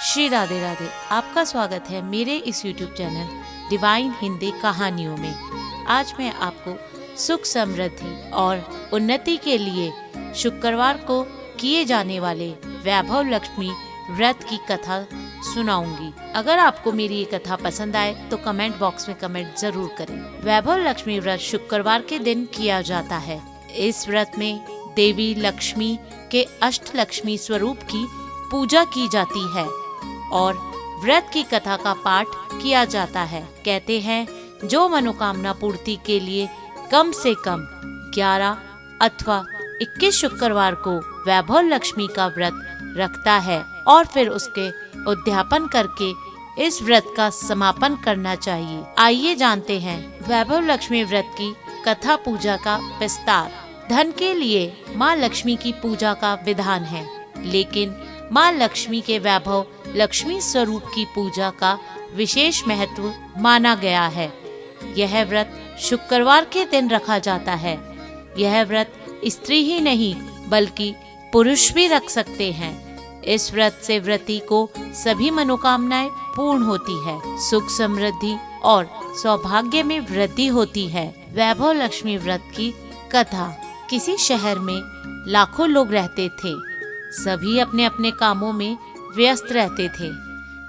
श्री राधे राधे। आपका स्वागत है मेरे इस YouTube चैनल डिवाइन हिंदी कहानियों में। आज मैं आपको सुख समृद्धि और उन्नति के लिए शुक्रवार को किए जाने वाले वैभव लक्ष्मी व्रत की कथा सुनाऊंगी। अगर आपको मेरी ये कथा पसंद आए तो कमेंट बॉक्स में कमेंट जरूर करें। वैभव लक्ष्मी व्रत शुक्रवार के दिन किया जाता है। इस व्रत में देवी लक्ष्मी के अष्टलक्ष्मी स्वरूप की पूजा की जाती है और व्रत की कथा का पाठ किया जाता है। कहते हैं जो मनोकामना पूर्ति के लिए कम से कम 11 अथवा 21 शुक्रवार को वैभव लक्ष्मी का व्रत रखता है और फिर उसके उद्यापन करके इस व्रत का समापन करना चाहिए। आइए जानते हैं वैभव लक्ष्मी व्रत की कथा पूजा का विस्तार। धन के लिए माँ लक्ष्मी की पूजा का विधान है, लेकिन माँ लक्ष्मी के वैभव लक्ष्मी स्वरूप की पूजा का विशेष महत्व माना गया है। यह व्रत शुक्रवार के दिन रखा जाता है। यह व्रत स्त्री ही नहीं बल्कि पुरुष भी रख सकते हैं। इस व्रत से व्रती को सभी मनोकामनाएं पूर्ण होती है, सुख समृद्धि और सौभाग्य में वृद्धि होती है। वैभव लक्ष्मी व्रत की कथा। किसी शहर में लाखों लोग रहते थे। सभी अपने अपने कामों में व्यस्त रहते थे।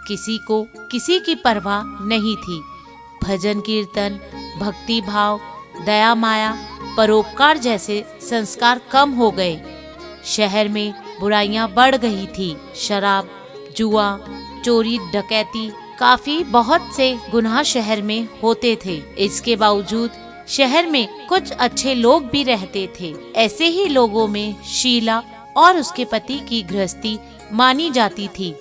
किसी को किसी की परवाह नहीं थी। भजन कीर्तन, भक्ति भाव, दया माया, परोपकार जैसे संस्कार कम हो गए। शहर में बुराइयां बढ़ गई थी। शराब, जुआ, चोरी, डकैती, काफी बहुत से गुनाह शहर में होते थे। इसके बावजूद शहर में कुछ अच्छे लोग भी रहते थे। ऐसे ही लोगों में शीला और उसके पति की गृहस्थी मानी जाती थी।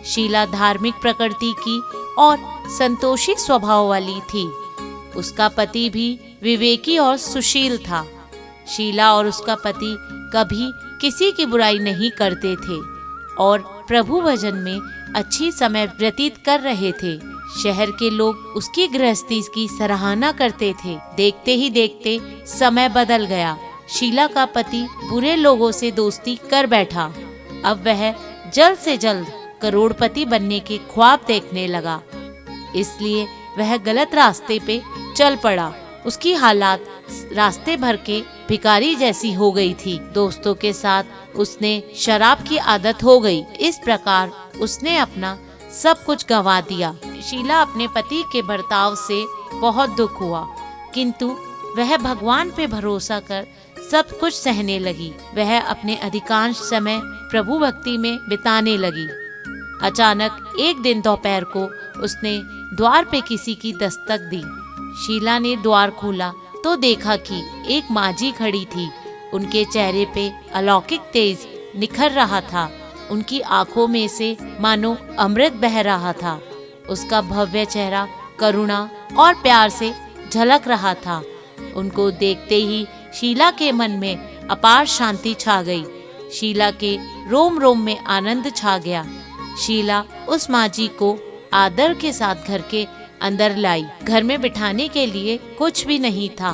शीला धार्मिक प्रकृति की और संतोषी स्वभाव वाली थी। उसका पति भी विवेकी और सुशील था। शीला और उसका पति कभी किसी की बुराई नहीं करते थे और प्रभु भजन में अच्छी समय व्यतीत कर रहे थे। शहर के लोग उसकी गृहस्थी की सराहना करते थे। देखते ही देखते समय बदल गया। शीला का पति बुरे लोगों से दोस्ती कर बैठा। अब वह जल्द से जल्द करोड़पति बनने के ख्वाब देखने लगा, इसलिए वह गलत रास्ते पे चल पड़ा। उसकी हालात रास्ते भर के भिखारी जैसी हो गई थी। दोस्तों के साथ उसने शराब की आदत हो गई। इस प्रकार उसने अपना सब कुछ गंवा दिया। शीला अपने पति के बर्ताव से बहुत दुख हुआ, किंतु वह भगवान पे भरोसा कर सब कुछ सहने लगी। वह अपने अधिकांश समय प्रभु भक्ति में बिताने लगी। अचानक एक दिन दोपहर को उसने द्वार पे किसी की दस्तक दी। शीला ने द्वार खोला तो देखा कि एक माँझी खड़ी थी। उनके चेहरे पे अलौकिक तेज निखर रहा था। उनकी आंखों में से मानो अमृत बह रहा था। उसका भव्य चेहरा करुणा और प्यार से झलक रहा था। उनको देखते ही शीला के मन में अपार शांति छा गई। शीला के रोम रोम में आनंद छा गया। शीला उस माँझी को आदर के साथ घर के अंदर लाई। घर में बिठाने के लिए कुछ भी नहीं था,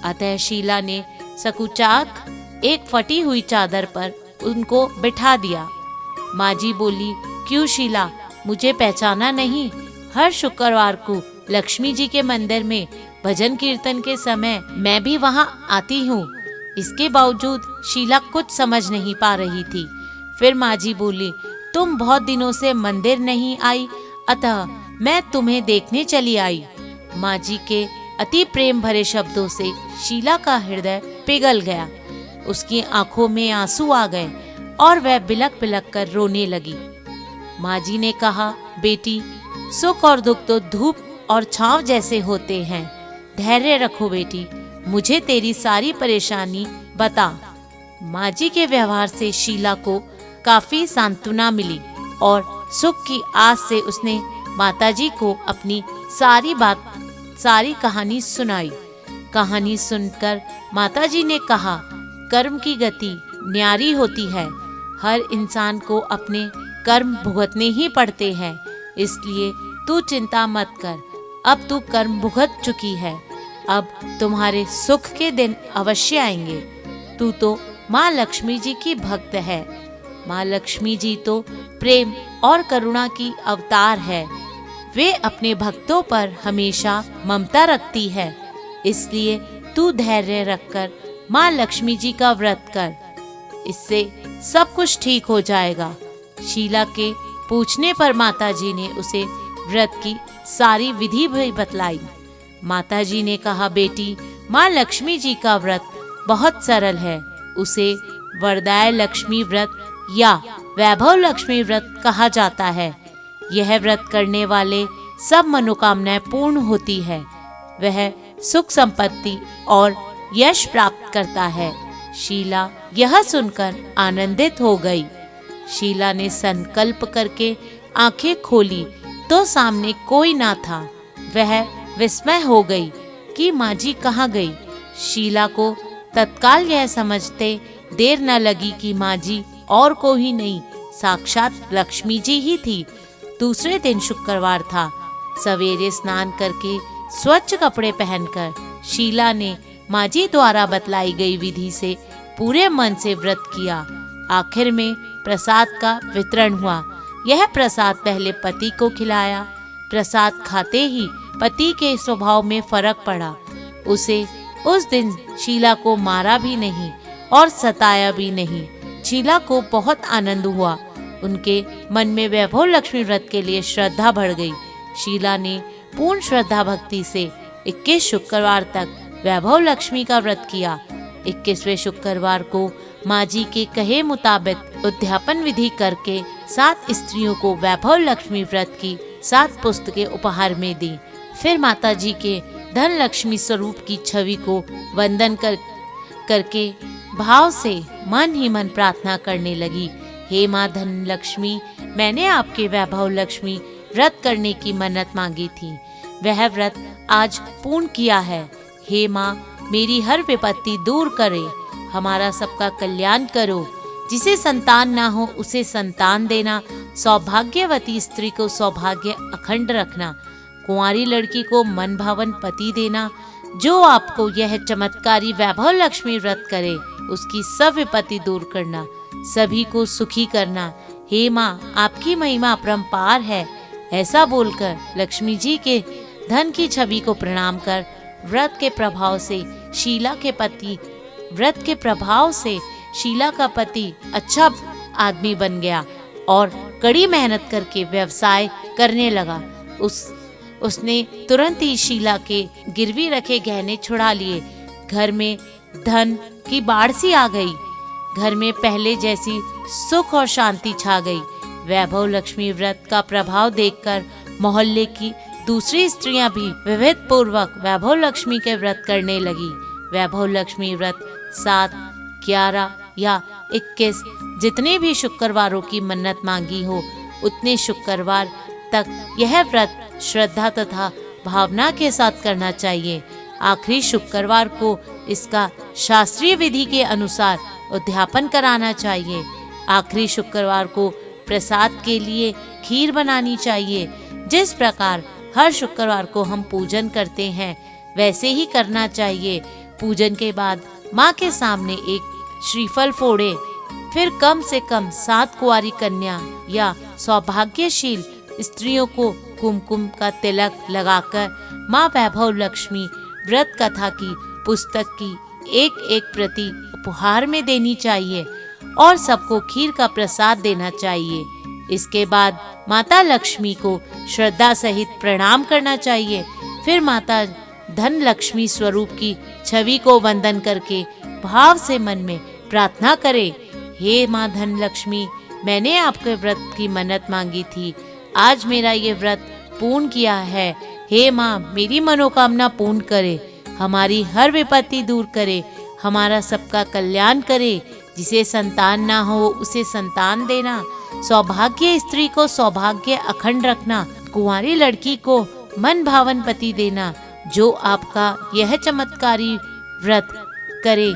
अतः शीला ने सकुचाक एक फटी हुई चादर पर उनको बिठा दिया। माँझी बोली, क्यों शीला, मुझे पहचाना नहीं? हर शुक्रवार को लक्ष्मी जी के मंदिर में भजन कीर्तन के समय मैं भी वहां आती हूँ। इसके बावजूद शीला कुछ समझ नहीं पा रही थी। फिर माँझी बोली, तुम बहुत दिनों से मंदिर नहीं आई, अतः मैं तुम्हें देखने चली आई। माँझी के अति प्रेम भरे शब्दों से शीला का हृदय पिघल गया। उसकी आंखों में आंसू आ गए और वह बिलक बिलक कर रोने लगी। माँझी ने कहा, बेटी, सुख और दुख तो धूप और छांव जैसे होते हैं। धैर्य रखो बेटी, मुझे तेरी सारी परेशानी बता। माँझी के व्यवहार से शीला को काफी सांत्वना मिली और सुख की आस से उसने माताजी को अपनी सारी कहानी सुनाई। कहानी सुनकर माताजी ने कहा, कर्म की गति न्यारी होती है। हर इंसान को अपने कर्म भुगतने ही पड़ते हैं, इसलिए तू चिंता मत कर। अब तू कर्म भुगत चुकी है, अब तुम्हारे सुख के दिन अवश्य आएंगे। तू तो माँ लक्ष्मी जी की भक्त है। माँ लक्ष्मी जी तो प्रेम और करुणा की अवतार है। वे अपने भक्तों पर हमेशा ममता रखती है, इसलिए तू धैर्य रखकर माँ लक्ष्मी जी का व्रत कर, इससे सब कुछ ठीक हो जाएगा। शीला के पूछने पर माताजी ने उसे व्रत की सारी विधि भी बतलाई। माताजी ने कहा, बेटी, माँ लक्ष्मी जी का व्रत बहुत सरल है। उसे वरदाय लक्ष्मी व्रत या वैभव लक्ष्मी व्रत कहा जाता है। यह व्रत करने वाले सब मनोकामनाएं पूर्ण होती है। वह सुख संपत्ति और यश प्राप्त करता है। शीला यह सुनकर आनंदित हो गई। शीला ने संकल्प करके आंखें खोली तो सामने कोई ना था। वह विस्मय हो गई कि माँ जी कहाँ गई। शीला को तत्काल यह समझते देर न लगी कि माँ जी और कोई नहीं, साक्षात लक्ष्मी जी ही थी। दूसरे दिन शुक्रवार था। सवेरे स्नान करके स्वच्छ कपड़े पहनकर शीला ने माँ जी द्वारा बतलाई गई विधि से पूरे मन से व्रत किया। आखिर में प्रसाद का वितरण हुआ। यह प्रसाद पहले पति को खिलाया। प्रसाद खाते ही पति के स्वभाव में फर्क पड़ा। उसे उस दिन शीला को मारा भी नहीं और सताया भी नहीं। शीला को बहुत आनंद हुआ। उनके मन में वैभव लक्ष्मी व्रत के लिए श्रद्धा बढ़ गई। शीला ने पूर्ण श्रद्धा भक्ति से 21 शुक्रवार तक वैभव लक्ष्मी का व्रत किया। 21वें शुक्रवार को माँ जी के कहे मुताबिक उद्यापन विधि करके 7 स्त्रियों को वैभव लक्ष्मी व्रत की 7 पुस्तकें उपहार में दी। फिर माता जी के धन लक्ष्मी स्वरूप की छवि को वंदन करके भाव से मन ही मन प्रार्थना करने लगी। हे माँ धन लक्ष्मी, मैंने आपके वैभव लक्ष्मी व्रत करने की मन्नत मांगी थी, वह व्रत आज पूर्ण किया है। हे माँ, मेरी हर विपत्ति दूर करे, हमारा सबका कल्याण करो। जिसे संतान ना हो उसे संतान देना, सौभाग्यवती स्त्री को सौभाग्य अखंड रखना, कुंवारी लड़की को मन भावन पति देना। जो आपको यह चमत्कारी वैभव लक्ष्मी व्रत करे उसकी सब विपत्ति दूर करना, सभी को सुखी करना। हे माँ, आपकी महिमा अपरंपार है। ऐसा बोलकर लक्ष्मी जी के धन की छवि को प्रणाम कर व्रत के प्रभाव से शीला का पति अच्छा आदमी बन गया और कड़ी मेहनत करके व्यवसाय करने लगा। उसने तुरंत ही शीला के गिरवी रखे गहने छुड़ा लिए। घर में धन की बाढ़ सी आ गई। घर में पहले जैसी सुख और शांति छा गई। वैभव लक्ष्मी व्रत का प्रभाव देखकर मोहल्ले की दूसरी स्त्रियां भी विविध पूर्वक वैभव लक्ष्मी के व्रत करने लगी। वैभव लक्ष्मी व्रत 7, 11 या 21 जितने भी शुक्रवारों की मन्नत मांगी हो उतने शुक्रवार तक यह व्रत श्रद्धा तथा भावना के साथ करना चाहिए। आखिरी शुक्रवार को इसका शास्त्रीय विधि के अनुसार उद्यापन कराना चाहिए। आखिरी शुक्रवार को प्रसाद के लिए खीर बनानी चाहिए। जिस प्रकार हर शुक्रवार को हम पूजन करते हैं वैसे ही करना चाहिए। पूजन के बाद माँ के सामने एक श्रीफल फोड़े, फिर कम से कम 7 कुंवारी कन्या या सौभाग्यशील स्त्रियों को कुमकुम का तिलक लगाकर माँ वैभव लक्ष्मी व्रत कथा की पुस्तक की एक प्रति उपहार में देनी चाहिए और सबको खीर का प्रसाद देना चाहिए। इसके बाद माता लक्ष्मी को श्रद्धा सहित प्रणाम करना चाहिए। फिर माता धन लक्ष्मी स्वरूप की छवि को वंदन करके भाव से मन में प्रार्थना करे, हे माँ धन लक्ष्मी, मैंने आपके व्रत की मन्नत मांगी थी, आज मेरा ये व्रत पूर्ण किया है। हे माँ, मेरी मनोकामना पूर्ण करे, हमारी हर विपत्ति दूर करे, हमारा सबका कल्याण करे। जिसे संतान ना हो उसे संतान देना, सौभाग्य स्त्री को सौभाग्य अखंड रखना, कुंवारी लड़की को मन भावन पति देना। जो आपका यह चमत्कारी व्रत करे,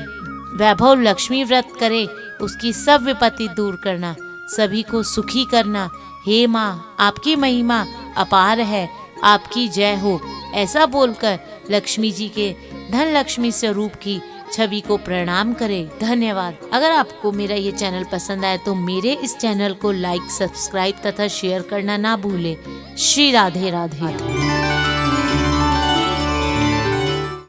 वैभव लक्ष्मी व्रत करे, उसकी सब विपत्ति दूर करना, सभी को सुखी करना। हे माँ, आपकी महिमा अपार है, आपकी जय हो। ऐसा बोलकर लक्ष्मी जी के धन लक्ष्मी स्वरूप की छवि को प्रणाम करें। धन्यवाद। अगर आपको मेरा ये चैनल पसंद आए तो मेरे इस चैनल को लाइक, सब्सक्राइब तथा शेयर करना ना भूलें। श्री राधे राधे।